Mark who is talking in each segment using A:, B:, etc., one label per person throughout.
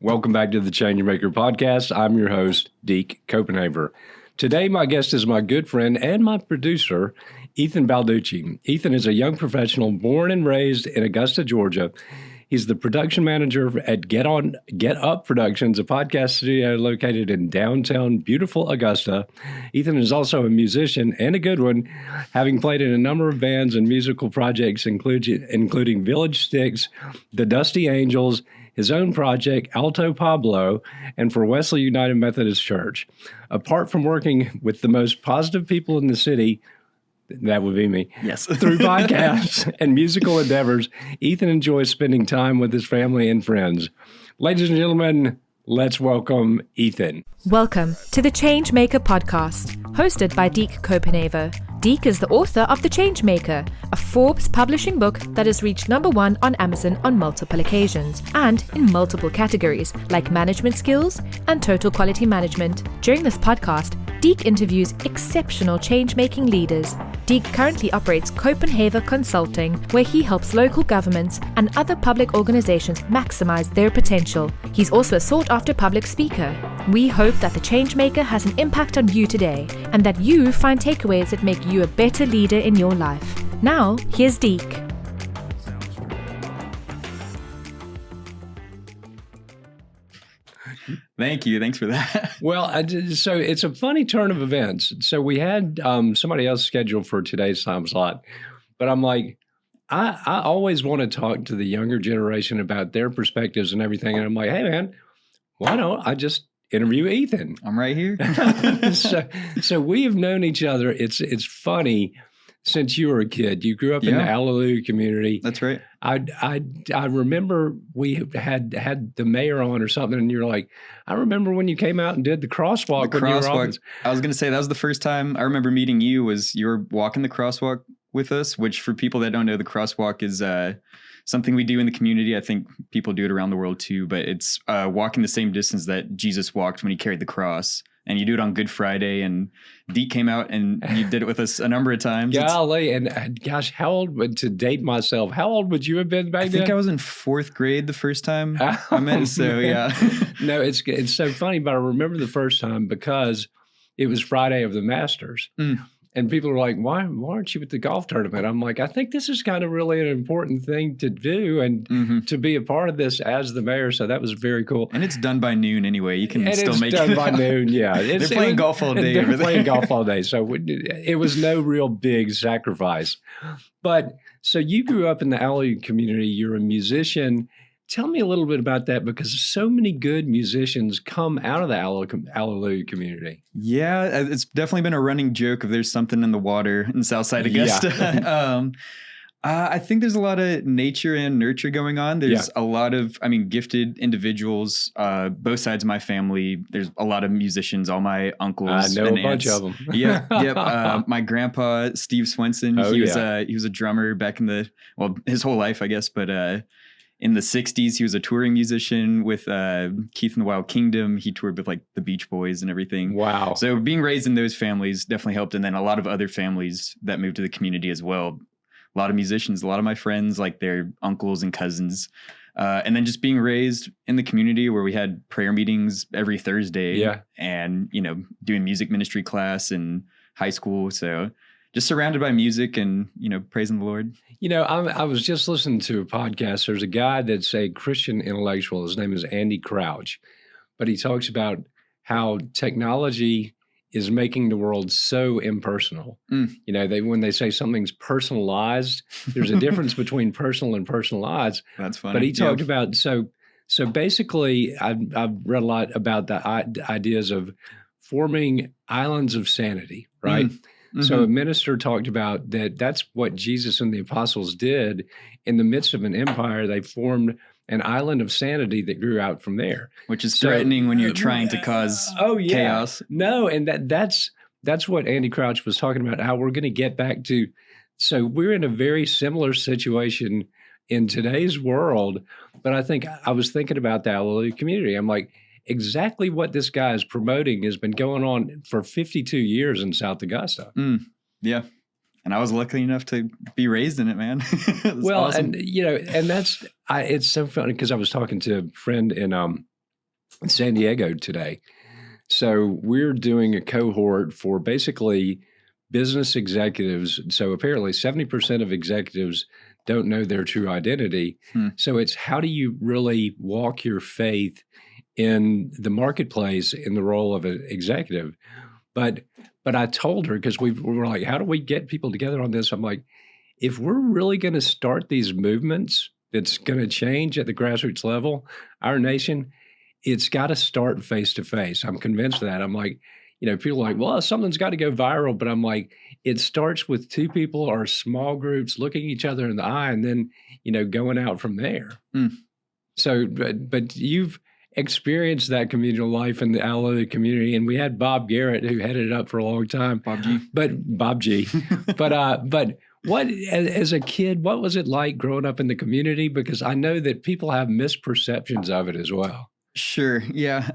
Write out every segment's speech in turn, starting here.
A: Welcome back to the Changemaker podcast. I'm your host, Deke Copenhaver. Today, my guest is my good friend and my producer, Ethan Balducci. Ethan is a young professional born and raised in Augusta, Georgia. He's the production manager at Get Up Productions, a podcast studio located in downtown, beautiful Augusta. Ethan is also a musician and a good one, having played in a number of bands and musical projects, including Village Sticks, the Dusty Angels, his own project, Alto Pablo, and for Wesley United Methodist Church. Apart from working with the most positive people in the city, that would be me.
B: Yes.
A: Through podcasts and musical endeavors, Ethan enjoys spending time with his family and friends. Ladies and gentlemen, let's welcome Ethan.
C: Welcome to the Changemaker podcast, hosted by Deke Copenhaver. Deke is the author of The Changemaker, a Forbes publishing book that has reached #1 on Amazon on multiple occasions and in multiple categories like management skills and total quality management. During this podcast, Deke interviews exceptional change-making leaders. Deke currently operates Copenhaver Consulting, where he helps local governments and other public organizations maximize their potential. He's also a sought-after public speaker. We hope that The Changemaker has an impact on you today and that you find takeaways that make you a better leader in your life. Now, here's Deke.
B: Thank you. Thanks for that.
A: Well, so it's a funny turn of events. So we had somebody else scheduled for today's time slot, but I'm like, I always want to talk to the younger generation about their perspectives and everything. And I'm like, hey, man, why don't I just interview Ethan?
B: I'm right here.
A: So we have known each other. It's funny. Since you were a kid, you grew up in the Hallelujah community.
B: That's right.
A: I remember we had the mayor on or something, and you're like, I remember when you came out and did the crosswalk.
B: I was going to say that was the first time I remember meeting you. Was you were walking the crosswalk with us? Which, for people that don't know, the crosswalk is something we do in the community. I think people do it around the world too, but it's walking the same distance that Jesus walked when he carried the cross. And you do it on Good Friday, and Deke came out and you did it with us a number of times.
A: Golly, and gosh, how old, to date myself, how old would you have been back then?
B: I think I was in 4th grade the first time I met, so yeah.
A: No, it's so funny, but I remember the first time because it was Friday of the Masters. And people are like, why aren't you at the golf tournament? I'm like, I think this is kind of really an important thing to do and to be a part of this as the mayor. So that was very cool.
B: And it's done by noon anyway. You can still make it.
A: It's done by noon, yeah.
B: They're playing golf all day.
A: They're playing golf all day. So it was no real big sacrifice. But so you grew up in the Hallelujah community. You're a musician. Tell me a little bit about that, because so many good musicians come out of the Hallelujah community.
B: Yeah, it's definitely been a running joke if there's something in the water in Southside Augusta. Yeah. I think there's a lot of nature and nurture going on. There's a lot of, gifted individuals, both sides of my family. There's a lot of musicians, all my uncles.
A: I know
B: and
A: a bunch
B: aunts.
A: of them.
B: Yep. My grandpa, Steve Swenson, he was a drummer back in his whole life, I guess, but in the 60s, he was a touring musician with Keith and the Wild Kingdom. He toured with like the Beach Boys and everything.
A: Wow.
B: So being raised in those families definitely helped. And then a lot of other families that moved to the community as well. A lot of musicians, a lot of my friends, like their uncles and cousins. And then just being raised in the community where we had prayer meetings every Thursday.
A: Yeah.
B: And, doing music ministry class in high school. So just surrounded by music and, praising the Lord.
A: I was just listening to a podcast. There's a guy that's a Christian intellectual. His name is Andy Crouch. But he talks about how technology is making the world so impersonal. When they say something's personalized, there's a difference between personal and personalized.
B: That's funny.
A: But he talked about, so basically, I've read a lot about the ideas of forming islands of sanity, right? So a minister talked about that's what Jesus and the apostles did. In the midst of an empire, they formed an island of sanity that grew out from there.
B: Which is threatening when you're trying to cause chaos.
A: No, and that's what Andy Crouch was talking about, how we're going to get back to. So we're in a very similar situation in today's world, but I think I was thinking about the Hallelujah community. I'm like, exactly what this guy is promoting has been going on for 52 years in South Augusta.
B: Yeah. And I was lucky enough to be raised in it, man.
A: Well,
B: awesome.
A: and that's, it's so funny because I was talking to a friend in in San Diego today. So we're doing a cohort for basically business executives. So apparently 70% of executives don't know their true identity. So it's how do you really walk your faith in the marketplace in the role of an executive? But I told her, because we were like, how do we get people together on this? I'm like, if we're really going to start these movements that's going to change at the grassroots level, our nation, it's got to start face to face. I'm convinced of that. I'm like, people are like, well, something's got to go viral. But I'm like, it starts with two people or small groups looking each other in the eye and then, going out from there. So, but you've experienced that communal life in the Alto community. And we had Bob Garrett, who headed it up for a long time. Bob G. But what, as a kid, what was it like growing up in the community? Because I know that people have misperceptions of it as well.
B: Sure. Yeah.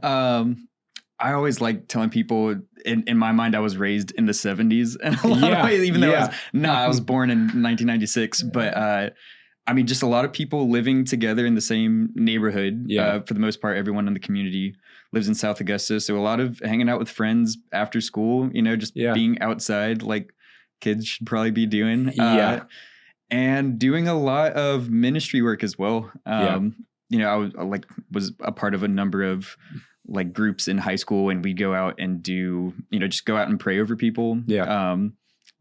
B: I always like telling people in my mind, I was raised in the 70s and a lot of ways, even though I was born in 1996, but, just a lot of people living together in the same neighborhood. For the most part, everyone in the community lives in South Augusta. So a lot of hanging out with friends after school, just being outside like kids should probably be doing. And doing a lot of ministry work as well. I was a part of a number of like groups in high school, and we'd go out and do, just go out and pray over people. A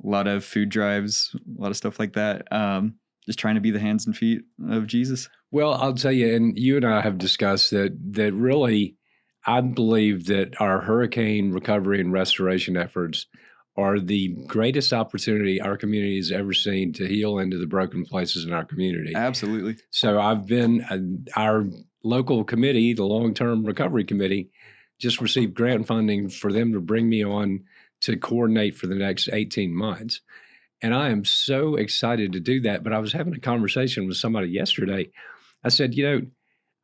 B: lot of food drives, a lot of stuff like that. Just trying to be the hands and feet of Jesus.
A: Well, I'll tell you, and you and I have discussed that really, I believe that our hurricane recovery and restoration efforts are the greatest opportunity our community has ever seen to heal into the broken places in our community.
B: Absolutely.
A: So I've been, our local committee, the Long-Term Recovery Committee, just received grant funding for them to bring me on to coordinate for the next 18 months. And I am so excited to do that. But I was having a conversation with somebody yesterday. I said,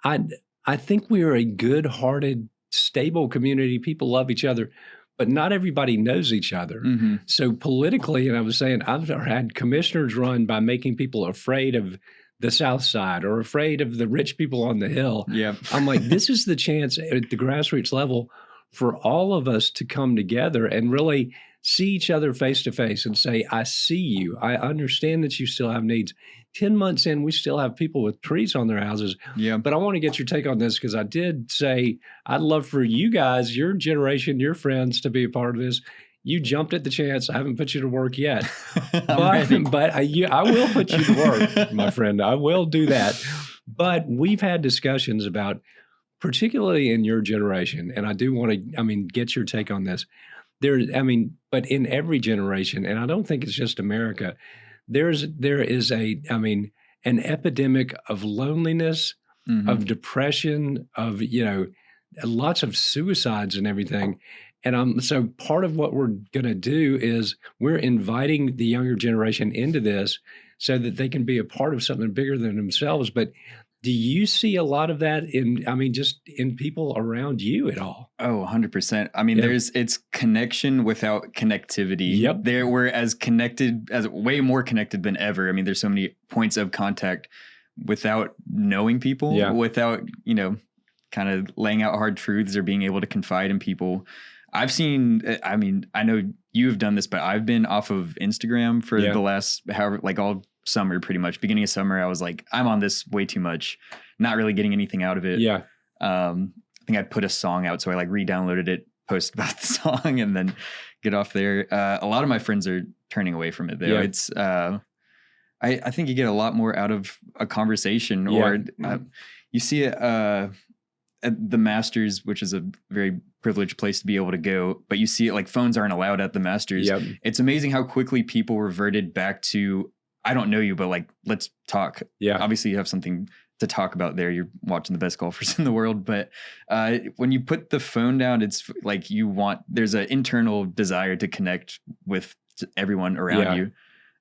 A: I think we are a good-hearted, stable community. People love each other, but not everybody knows each other. So politically, and I was saying, I've had commissioners run by making people afraid of the South Side or afraid of the rich people on the Hill. I'm like, this is the chance at the grassroots level for all of us to come together and really see each other face to face and say, I see you. I understand that you still have needs. 10 months in, we still have people with trees on their houses. But I want to get your take on this, because I did say, I'd love for you guys, your generation, your friends, to be a part of this. You jumped at the chance. I haven't put you to work yet. but I will put you to work, my friend. I will do that. But we've had discussions about, particularly in your generation, and I do want to, get your take on this. But in every generation, and I don't think it's just America, there is an epidemic of loneliness, of depression, of, lots of suicides and everything. And so part of what we're going to do is we're inviting the younger generation into this so that they can be a part of something bigger than themselves. But do you see a lot of that just in people around you at all?
B: Oh, 100%. It's connection without connectivity. We're as connected, way more connected than ever. There's so many points of contact without knowing people, without, kind of laying out hard truths or being able to confide in people. I've seen, I know you have done this, but I've been off of Instagram for the last, all summer, pretty much. Beginning of summer, I was like, I'm on this way too much, not really getting anything out of it. I think I put a song out, so I re-downloaded it, post about the song, and then get off there. A lot of my friends are turning away from it, though. It's, I think you get a lot more out of a conversation, or you see it at the Masters, which is a very privileged place to be able to go, but you see it phones aren't allowed at the Masters. It's amazing how quickly people reverted back to, I don't know you, but let's talk. Obviously you have something to talk about there. You're watching the best golfers in the world, but when you put the phone down, it's there's an internal desire to connect with everyone around you.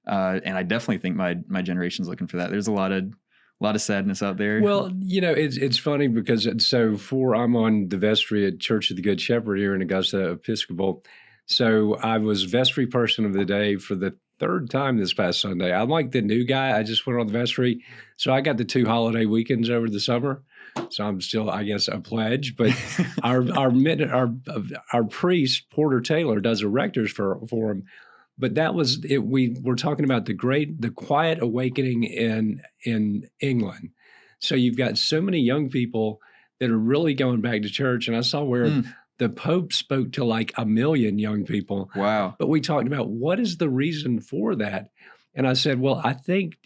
B: And I definitely think my generation's looking for that. There's a lot of sadness out there.
A: Well, it's funny because I'm on the vestry at Church of the Good Shepherd here in Augusta Episcopal. So I was vestry person of the day for the third time this past Sunday. I'm like the new guy. I just went on the vestry. So I got the 2 holiday weekends over the summer. So I'm still, I guess, a pledge. But our priest, Porter Taylor, does a rector's for him. But that was it. We were talking about the quiet awakening in England. So you've got so many young people that are really going back to church. And I saw where the Pope spoke to like 1 million young people.
B: Wow.
A: But we talked about what is the reason for that. And I said, well, I think,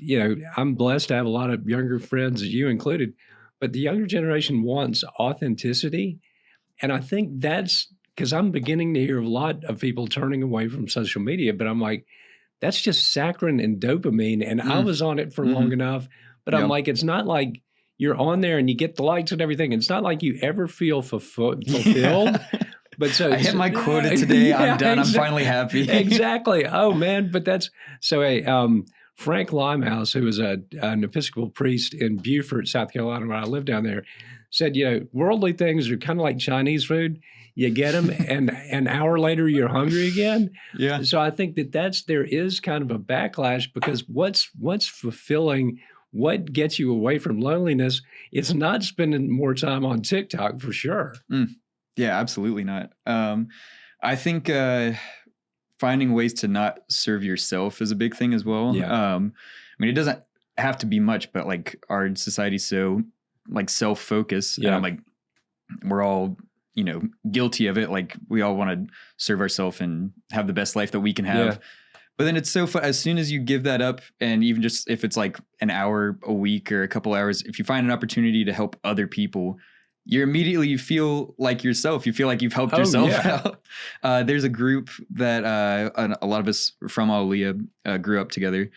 A: I'm blessed to have a lot of younger friends, you included, but the younger generation wants authenticity. And I think that's because I'm beginning to hear a lot of people turning away from social media, but I'm like, that's just saccharin and dopamine. And I was on it for long enough, but I'm like, it's not like you're on there and you get the likes and everything. It's not like you ever feel fulfilled.
B: Yeah.
A: But so
B: I hit my quota today.
A: Yeah,
B: I'm done.
A: exactly.
B: I'm finally happy.
A: Exactly. Oh man. But that's so Frank Limehouse, who was an Episcopal priest in Beaufort, South Carolina, when I lived down there, said, worldly things are kind of like Chinese food. You get them, and an hour later you're hungry again.
B: Yeah.
A: So I think there is kind of a backlash because what's fulfilling, what gets you away from loneliness, it's not spending more time on TikTok for sure.
B: Yeah, absolutely not. I think finding ways to not serve yourself is a big thing as well.
A: Yeah.
B: It doesn't have to be much, but like our society's so like self-focused.
A: Yeah.
B: Like we're all, guilty of it. Like we all want to serve ourselves and have the best life that we can have.
A: Yeah.
B: But then it's so fun. As soon as you give that up, and even just if it's like an hour a week or a couple hours, if you find an opportunity to help other people, you feel like yourself. You feel like you've helped yourself out. There's a group that a lot of us from Aulia grew up together.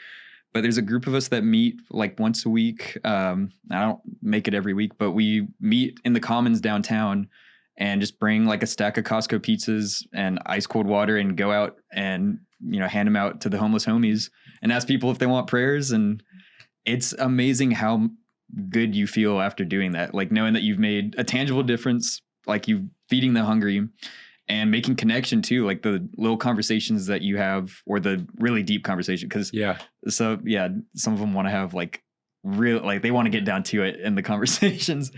B: But there's a group of us that meet like once a week. I don't make it every week, but we meet in the Commons downtown and just bring like a stack of Costco pizzas and ice cold water and go out and, hand them out to the homeless homies and ask people if they want prayers. And it's amazing how good you feel after doing that. Like knowing that you've made a tangible difference, like you feeding the hungry and making connection too, like the little conversations that you have or the really deep conversation. Some of them want to have like real, like they want to get down to it in the conversations.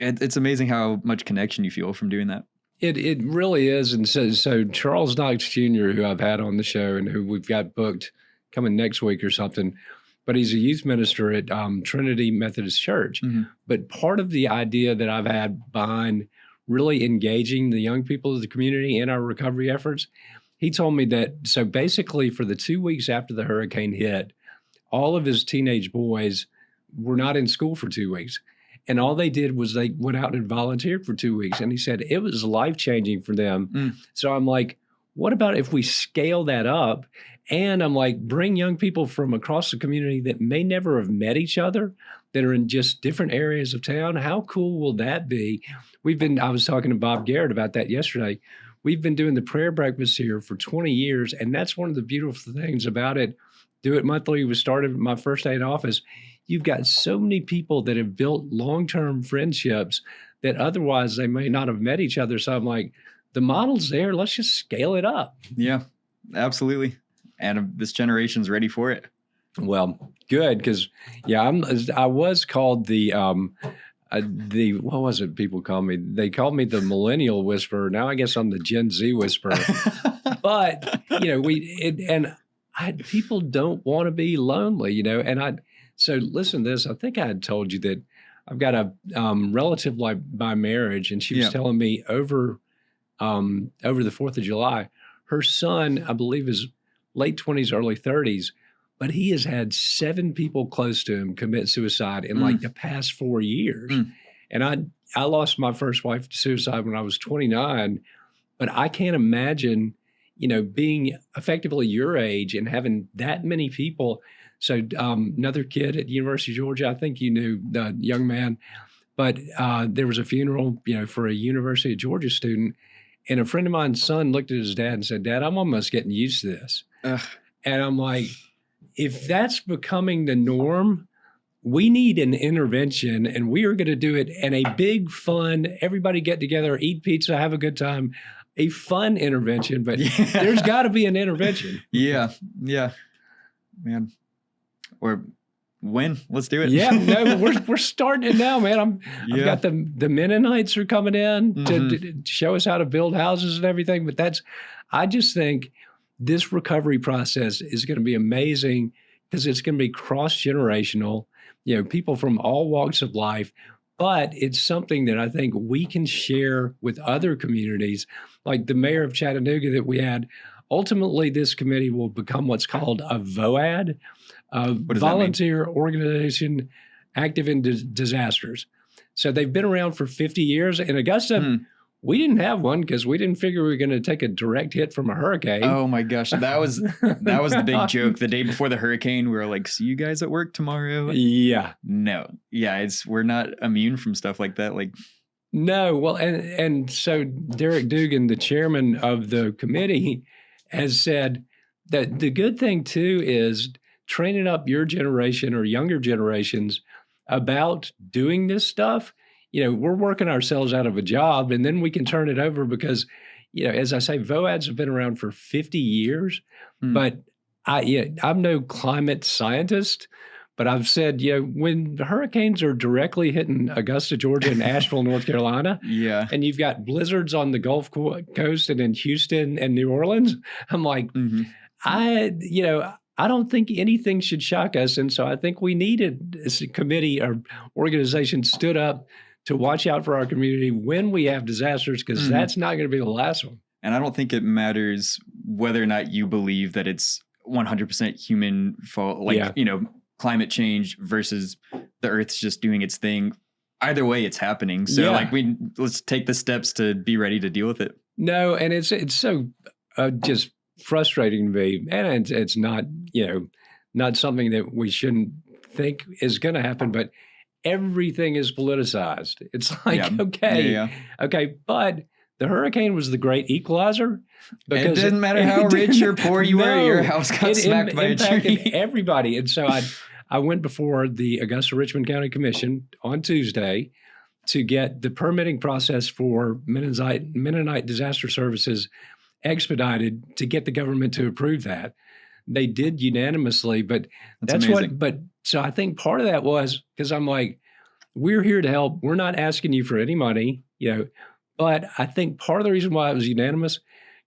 B: It's amazing how much connection you feel from doing that.
A: It really is. And so Charles Knox Jr., who I've had on the show and who we've got booked coming next week or something, but he's a youth minister at Trinity Methodist Church. Mm-hmm. But part of the idea that I've had behind really engaging the young people of the community in our recovery efforts, he told me that, so basically for the 2 weeks after the hurricane hit, all of his teenage boys were not in school for 2 weeks. And all they did was they went out and volunteered for 2 weeks. And he said it was life-changing for them. So I'm like, what about if we scale that up? And I'm like, bring young people from across the community that may never have met each other, that are in just different areas of town. How cool will that be? I was talking to Bob Garrett about that yesterday. We've been doing the prayer breakfast here for 20 years. And that's one of the beautiful things about it. Do It Monthly was started my first day in office. You've got so many people that have built long-term friendships that otherwise they may not have met each other. So I'm like, the model's there. Let's just scale it up.
B: Yeah, absolutely. And this generation's ready for it.
A: Well, good. Because I was called the what was it people call me? They called me the millennial whisperer. Now I guess I'm the Gen Z whisperer. But, people don't want to be lonely, So listen to this. I think I had told you that I've got a relative by marriage, and she was telling me over the 4th of July, her son, I believe, is late 20s, early 30s, but he has had 7 people close to him commit suicide in like the past 4 years. And I lost my first wife to suicide when I was 29, but I can't imagine, being effectively your age and having that many people. So another kid at University of Georgia, I think you knew the young man, but there was a funeral, for a University of Georgia student. And a friend of mine's son looked at his dad and said, "Dad, I'm almost getting used to this." And I'm like, if that's becoming the norm, we need an intervention, and we are going to do it in a big, fun, everybody get together, eat pizza, have a good time, a fun intervention. But there's got to be an intervention.
B: Yeah, man. Or when? Let's do it.
A: Yeah, no, we're starting it now, man. I've got the Mennonites are coming in to show us how to build houses and everything. But I just think this recovery process is going to be amazing because it's going to be cross-generational, people from all walks of life. But it's something that I think we can share with other communities, like the mayor of Chattanooga that we had. Ultimately, this committee will become what's called a VOAD, a volunteer organization active in disasters. So they've been around for 50 years. In Augusta, we didn't have one because we didn't figure we were going to take a direct hit from a hurricane.
B: Oh my gosh, that was the big joke. The day before the hurricane, we were like, "See you guys at work tomorrow."
A: Yeah,
B: no, yeah, we're not immune from stuff like that. Like,
A: no, well, and so Derek Dugan, the chairman of the committee, has said that the good thing too is training up your generation or younger generations about doing this stuff. We're working ourselves out of a job and then we can turn it over because, as I say, VOADs have been around for 50 years, but I'm no climate scientist, but I've said, when the hurricanes are directly hitting Augusta, Georgia and Asheville, North Carolina, and you've got blizzards on the Gulf Coast and in Houston and New Orleans, I'm like, I don't think anything should shock us. And so I think we needed a committee or organization stood up to watch out for our community when we have disasters, because that's not going to be the last one.
B: And I don't think it matters whether or not you believe that it's 100% human fault, climate change versus the Earth's just doing its thing. Either way, it's happening. So let's take the steps to be ready to deal with it.
A: No, and it's so just frustrating to me, and it's not not something that we shouldn't think is going to happen, but everything is politicized. It's like, okay, but the hurricane was the great equalizer. Because
B: it didn't matter how rich or poor you were, your house got smacked by a tree.
A: Everybody. And so I went before the Augusta Richmond County Commission on Tuesday to get the permitting process for Mennonite disaster services expedited to get the government to approve that. They did unanimously, but that's
B: amazing.
A: So I think part of that was because I'm like, we're here to help. We're not asking you for any money, but I think part of the reason why it was unanimous,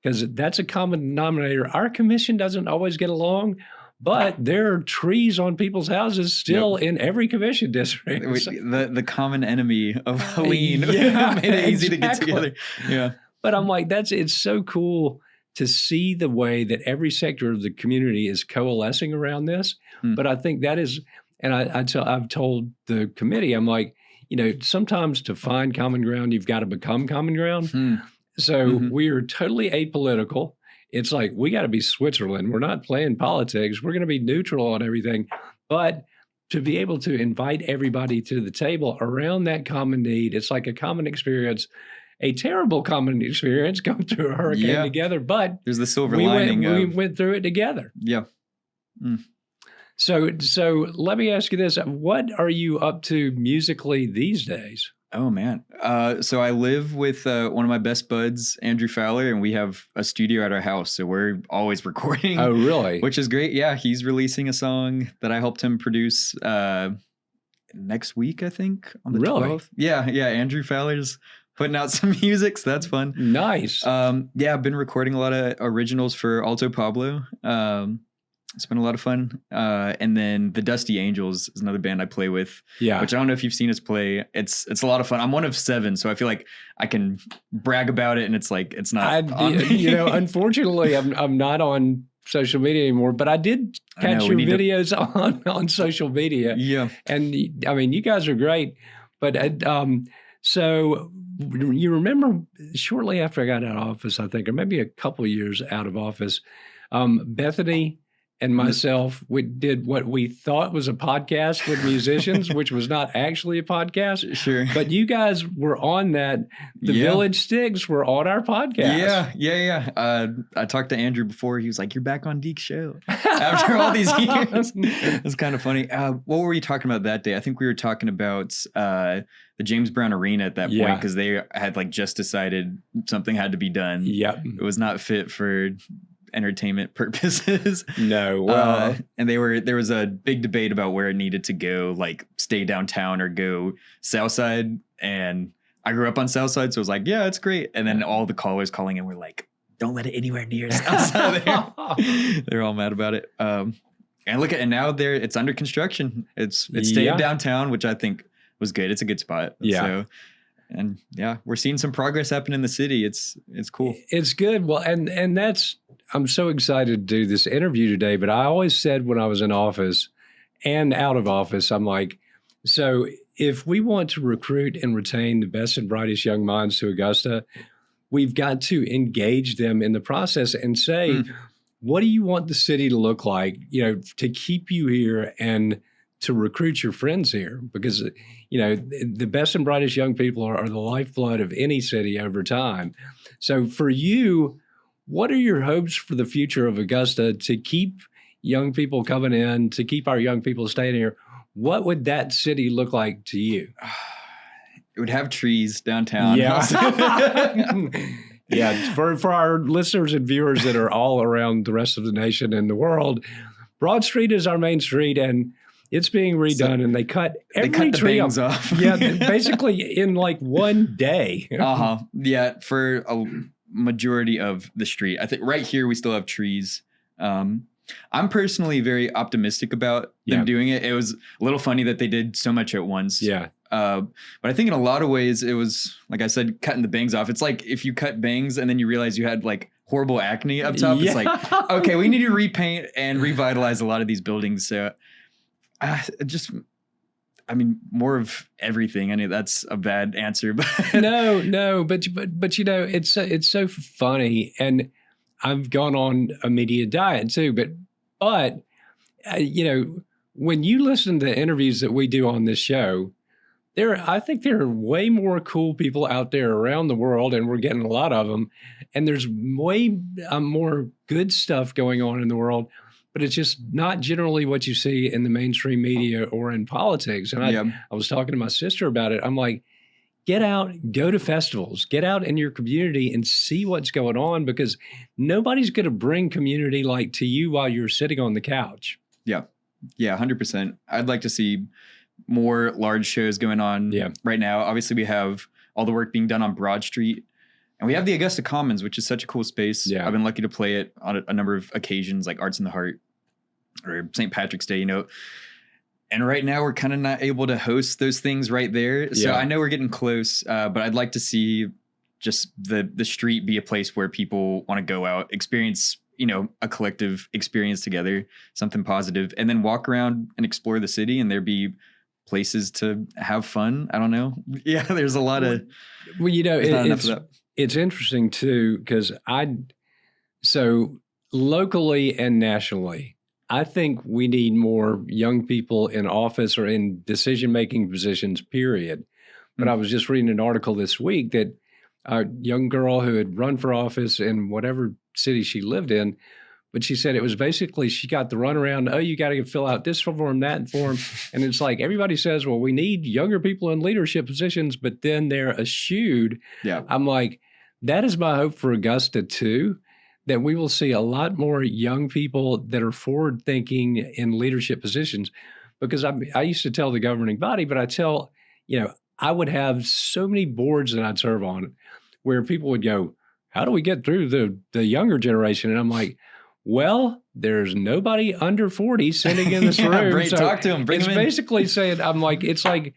A: because that's a common denominator. Our commission doesn't always get along, but there are trees on people's houses still in every commission district.
B: The common enemy of Helene made it easy to get together. Yeah.
A: But I'm like, it's so cool to see the way that every sector of the community is coalescing around this. But I think that is, and I've told the committee, I'm like, sometimes to find common ground, you've got to become common ground. So we are totally apolitical. It's like, we got to be Switzerland. We're not playing politics. We're going to be neutral on everything. But to be able to invite everybody to the table around that common need, it's like a common experience. A terrible common experience going through a hurricane together, but
B: there's the silver lining.
A: We went through it together.
B: Yeah.
A: So let me ask you this: what are you up to musically these days?
B: Oh man, so I live with one of my best buds, Andrew Fowler, and we have a studio at our house, so we're always recording.
A: Oh, really?
B: Which is great. Yeah, he's releasing a song that I helped him produce next week, I think, on the 12th. Yeah, Andrew Fowler's putting out some music, so that's fun.
A: Nice.
B: I've been recording a lot of originals for Alto Pablo. It's been a lot of fun. And then the Dusty Angels is another band I play with. Yeah. Which I don't know if you've seen us play. It's a lot of fun. I'm one of 7, so I feel like I can brag about it, and it's like it's not.
A: Unfortunately, I'm not on social media anymore, but I did catch your videos on social media. Yeah. And I mean, you guys are great, but so you remember shortly after I got out of office, I think, or maybe a couple of years out of office, Bethany and myself, we did what we thought was a podcast with musicians, which was not actually a podcast. Sure. But you guys were on that. The Village Sticks were on our podcast.
B: Yeah. I talked to Andrew before. He was like, "You're back on Deke's show after all these years." It's kind of funny. What were we talking about that day? I think we were talking about the James Brown Arena at that point, because they had just decided something had to be done. Yep. It was not fit for entertainment purposes.
A: No, well,
B: and there was a big debate about where it needed to go, like stay downtown or go south side. And I grew up on south side, so it was like, yeah, it's great. And then all the callers calling in were like, don't let it anywhere near south side there. They're all mad about it. And look at, and now it's under construction. It's staying downtown, which I think was good. It's a good spot.
A: Yeah.
B: So, and yeah, we're seeing some progress happen in the city. It's cool.
A: It's good. Well, and that's, I'm so excited to do this interview today, but I always said when I was in office and out of office, I'm like, so if we want to recruit and retain the best and brightest young minds to Augusta, we've got to engage them in the process and say, what do you want the city to look like, to keep you here and to recruit your friends here? Because, the best and brightest young people are the lifeblood of any city over time. So for you, what are your hopes for the future of Augusta to keep young people coming in, to keep our young people staying here? What would that city look like to you?
B: It would have trees downtown.
A: Yeah. Yeah, for our listeners and viewers that are all around the rest of the nation and the world, Broad Street is our main street, and it's being redone, and they cut every tree
B: off.
A: Yeah, basically in like one day.
B: Yeah, for a majority of the street. I think right here we still have trees. I'm personally very optimistic about them doing it. It was a little funny that they did so much at once.
A: Yeah.
B: But I think in a lot of ways it was, like I said, cutting the bangs off. It's like if you cut bangs and then you realize you had like horrible acne up top. It's like, okay, we need to repaint and revitalize a lot of these buildings. So more of everything. I mean, that's a bad answer, but
A: no, but it's so funny. And I've gone on a media diet too, but when you listen to the interviews that we do on this show, I think there are way more cool people out there around the world, and we're getting a lot of them. And there's way more good stuff going on in the world, but it's just not generally what you see in the mainstream media or in politics. And I was talking to my sister about it. I'm like, get out, go to festivals, get out in your community and see what's going on, because nobody's going to bring community like to you while you're sitting on the couch.
B: Yeah. Yeah. 100%. I'd like to see more large shows going on right now. Obviously we have all the work being done on Broad Street, and we have the Augusta Commons, which is such a cool space. Yeah. I've been lucky to play it on a number of occasions, like Arts in the Heart or St. Patrick's Day, And right now we're kind of not able to host those things right there. So I know we're getting close, but I'd like to see just the street be a place where people want to go out, experience, a collective experience together, something positive, and then walk around and explore the city, and there be places to have fun. I don't know. Yeah, there's a lot of,
A: it's interesting too, because so locally and nationally, I think we need more young people in office or in decision-making positions, period. But I was just reading an article this week that a young girl who had run for office in whatever city she lived in, but she said it was basically, she got the runaround, you got to fill out this form, that form. And it's like, everybody says, well, we need younger people in leadership positions, but then they're eschewed. Yeah. I'm like, that is my hope for Augusta too, that we will see a lot more young people that are forward thinking in leadership positions. Because I used to tell the governing body, but I would have so many boards that I'd serve on where people would go, how do we get through the younger generation? And I'm like, well, there's nobody under 40 sitting in this room.
B: So talk to them. Bring them in.
A: Basically saying, I'm like, it's like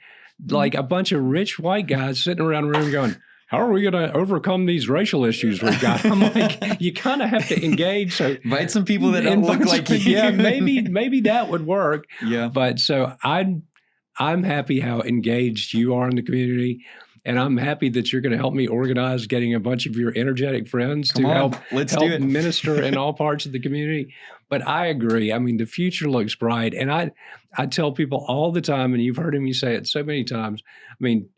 A: a bunch of rich white guys sitting around the room going, how are we going to overcome these racial issues we've got? I'm like, you kind of have to engage. So
B: invite some people that don't look like you.
A: Yeah, maybe that would work. Yeah. But so I'm happy how engaged you are in the community. And I'm happy that you're going to help me organize getting a bunch of your energetic friends to help minister in all parts of the community. But I agree. I mean, the future looks bright. And I tell people all the time, and you've heard me say it so many times, I mean,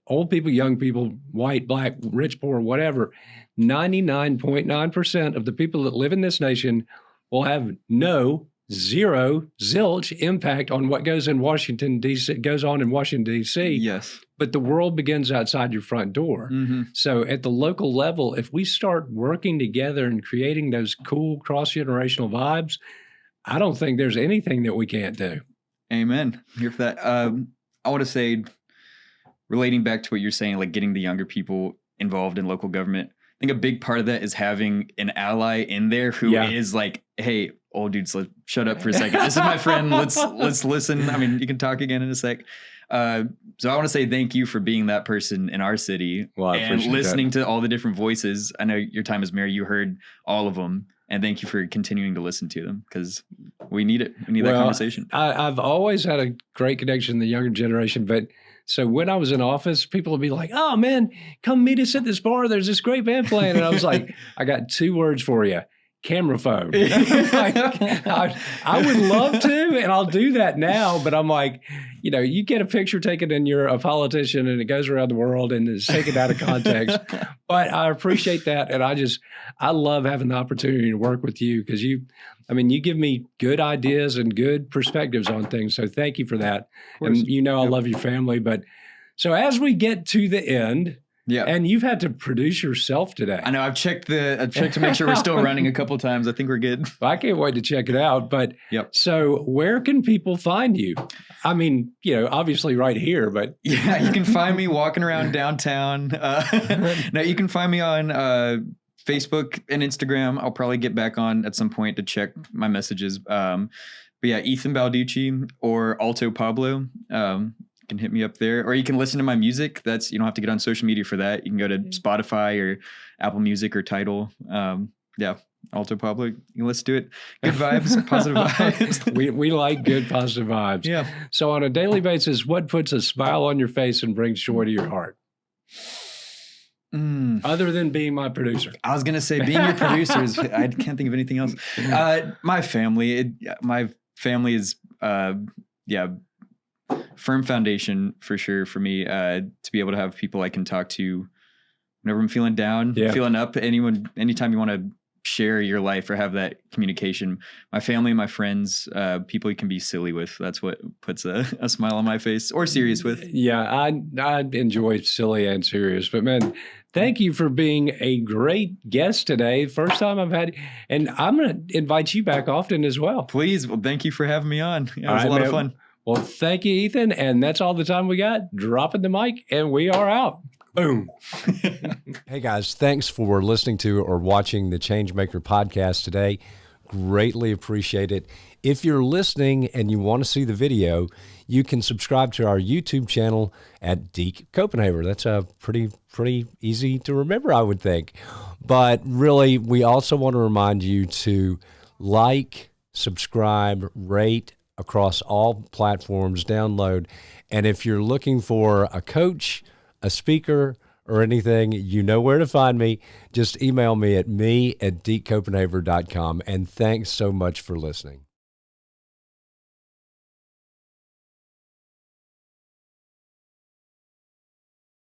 A: old people, young people, white, black, rich, poor, whatever, 99.9% of the people that live in this nation will have zero, zilch impact on what goes on in Washington, D.C. Yes. but the world begins outside your front door.
B: Mm-hmm.
A: So at the local level, if we start working together and creating those cool cross-generational vibes, I don't think there's anything that we can't do.
B: Amen. I'm here for that. I want to say, relating back to what you're saying, like getting the younger people involved in local government, I think a big part of that is having an ally in there who is like, hey, old dudes, shut up for a second. This is my friend. Let's listen. I mean, you can talk again in a sec. So I want to say thank you for being that person in our city and listening to all the different voices. I know your time as mayor, you heard all of them. And thank you for continuing to listen to them, because we need it. We need that conversation.
A: I've always had a great connection to the younger generation. But so when I was in office, people would be like, oh, man, come meet us at this bar. There's this great band playing. And I was like, I got 2 words for you. Camera phone. I would love to, and I'll do that now, but I'm like, you get a picture taken and you're a politician and it goes around the world and it's taken out of context. But I appreciate that. And I love having the opportunity to work with you, because you give me good ideas and good perspectives on things. So thank you for that. And I love your family. But so as we get to the end, yeah, and you've had to produce yourself today.
B: I know. I've checked to make sure we're still running a couple of times. I think we're good.
A: Well, I can't wait to check it out. But so where can people find you? I mean, obviously right here, but
B: yeah, you can find me walking around downtown. No, you can find me on Facebook and Instagram. I'll probably get back on at some point to check my messages. But yeah, Ethan Balducci or Alto Pablo. Can hit me up there, or you can listen to my music. You don't have to get on social media for that. You can go to Spotify or Apple Music or Tidal. Alto Pablo, you can listen to it. Good vibes, positive vibes.
A: We like good, positive vibes.
B: Yeah.
A: So on a daily basis, what puts a smile on your face and brings joy to your heart? Other than being my producer.
B: I was going to say being your producer is, I can't think of anything else. My family. My family is, firm foundation for sure for me, to be able to have people I can talk to whenever I'm feeling down, feeling up. Anytime you want to share your life or have that communication, my family, my friends, people you can be silly with. That's what puts a smile on my face, or serious with.
A: Yeah, I enjoy silly and serious, but man, thank you for being a great guest today. First time I've had, and I'm going to invite you back often as well.
B: Please. Well, thank you for having me on. It was a lot of fun.
A: Well, thank you, Ethan. And that's all the time we got. Dropping the mic, and we are out. Boom. Hey, guys, thanks for listening to or watching the Changemaker podcast today. Greatly appreciate it. If you're listening and you want to see the video, you can subscribe to our YouTube channel at Deke Copenhaver. That's pretty easy to remember, I would think. But really, we also want to remind you to like, subscribe, rate, across all platforms, download. And if you're looking for a coach, a speaker, or anything, you know where to find me. Just email me at me@dekecopenhaver.com. And thanks so much for listening.